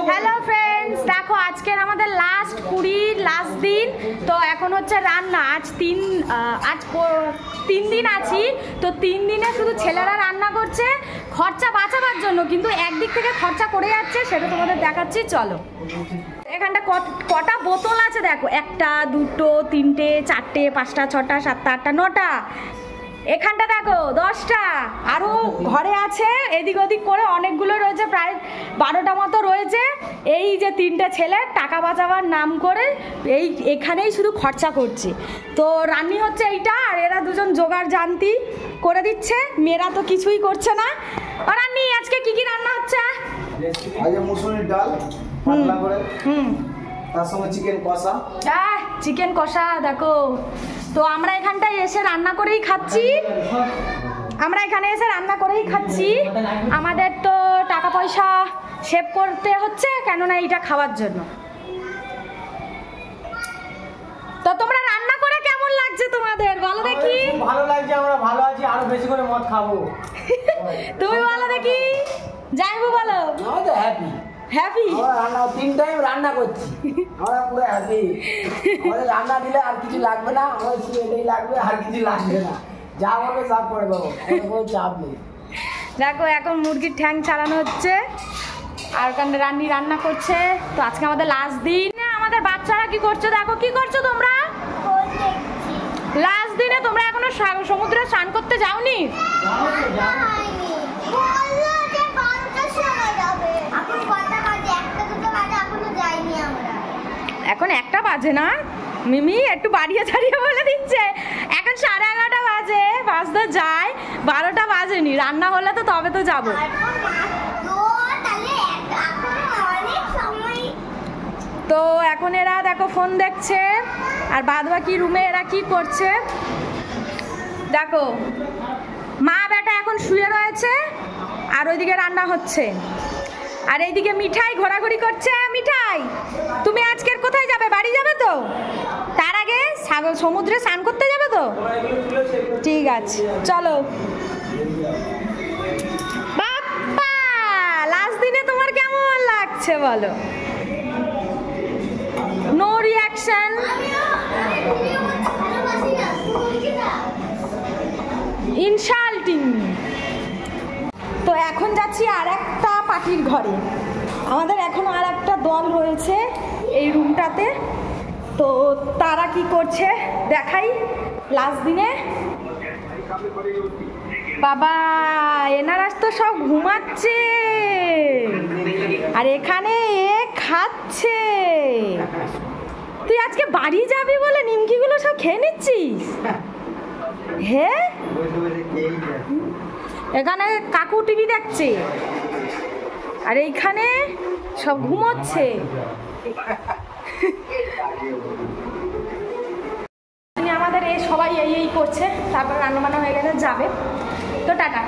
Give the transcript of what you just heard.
Hello friends, দেখো আজকের আমাদের লাস্ট দিন। তো এখন হচ্ছে রান্না। আজ তিন দিন আছি, তো 3 দিনে শুধু ছেলেরা রান্না করছে খরচা বাঁচাবার জন্য, কিন্তু একদিক থেকে খরচা করে যাচ্ছে, সেটা তোমাদের দেখাচ্ছি। চলো, এখানটা কটা বোতল আছে দেখো, 1টা 2টো 3টে 4টে 5টা 6টা 7টা 8টা 9টা, এখানটা দেখো 10টা, আরও ঘরে আছে এদিক ওদিক করে অনেকগুলো রয়েছে, প্রায় 12টা মতো রয়েছে। এই যে 3টে ছেলে টাকা বাঁচাবার নাম করে এখানেই শুধু খরচা করছে। তো রান্নি হচ্ছে এইটা, আর এরা দুজন জোগাড় জানতি করে দিচ্ছে, মেয়েরা তো কিছুই করছে না। রান্নি আজকে কি কি রান্না হচ্ছে? আজকে মুসুরির ডাল পাতলা করে, তার সঙ্গে চিকেন কষা। চিকেন কষা দেখো। তো আমরা এখানটায় এসে রান্না করেই খাচ্ছি, আমাদের তো টাকা পয়সা সেভ করতে হচ্ছে, কেননা এইটা খাওয়ার জন্য। তো তোমরা রান্না করে কেমন লাগছে তোমাদের বলো দেখি? ভালো লাগছে, আমরা ভালো আছি, আরো বেশি করে মদ খাবো। তুমি বলো দেখি। যাইবো বলো। আমরা তো হ্যাপি। আমরা রান্না 3 টাইম রান্না করছি, আমরা পুরো হ্যাপি। আমাদের রান্না দিলে আর কিছু লাগবে না, আমাদের শুধু এটাই লাগবে, আর কিছু লাগবে না, যা বলবে সব করে দেবো, কোনো চাপ নেই। দেখো এখন মুরগির ঠ্যাং ছাড়ানো হচ্ছে, আর ওখানে রান্নি রান্না করছে। তো আজকে আমাদের লাস্ট দিন। আমাদের বাচ্চারা কি করছে দেখো, কি করছো তোমরা? লাস্ট দিনে তোমরা এখনো সমুদ্রে স্নান করতে যাওনি? এখন 1টা বাজে না, মিমি একটু বাড়িয়ে ছাড়িয়ে বলে দিচ্ছে। এখন 11:30 বাজে, বাজতে যায়, 12টা বাজেনি। রান্না হলে তো তবে তো যাবো। তো এখন এরা দেখো ফোন দেখছে, আর বাদ বাকি রুমে এরা কি করছে দেখো। মা বেটা এখন শুয়ে রয়েছে, আর ওইদিকে রান্না হচ্ছে, আর এইদিকে মিঠাই ঘোরাঘুরি করছে। মিঠাই, তুমি আজকের কোথায় যাবে? বাড়ি যাবে তো? তার আগে সমুদ্রে স্নান করতে যাবে তো? ঠিক আছে, চলো। বাপ্পা, লাস্ট দিনে তোমার কেমন লাগছে বলো? No reaction. ইনসাল্টিং। তো এখন যাচ্ছি আর একটা পার্টির ঘরে। আমাদের এখনো আর একটা দল রয়েছে এই রুমটাতে, তো তারা কি করছে দেখাই। লাস্ট দিনে বাবা এনারা তো সব ঘুমাচ্ছে, আর এখানে এ খাচ্ছে। তুই আজকে বাড়ি যাবি বলে নিমকিগুলো সব খেয়ে নিচ্ছিস? হ্যাঁ, এখানে কাকু টিভি দেখছে, আর এইখানে সব ঘুমোচ্ছে। আমাদের এই সবাই এই করছে, তারপর রান্না বান্না হয়ে গেলে যাবে। তো টাটা।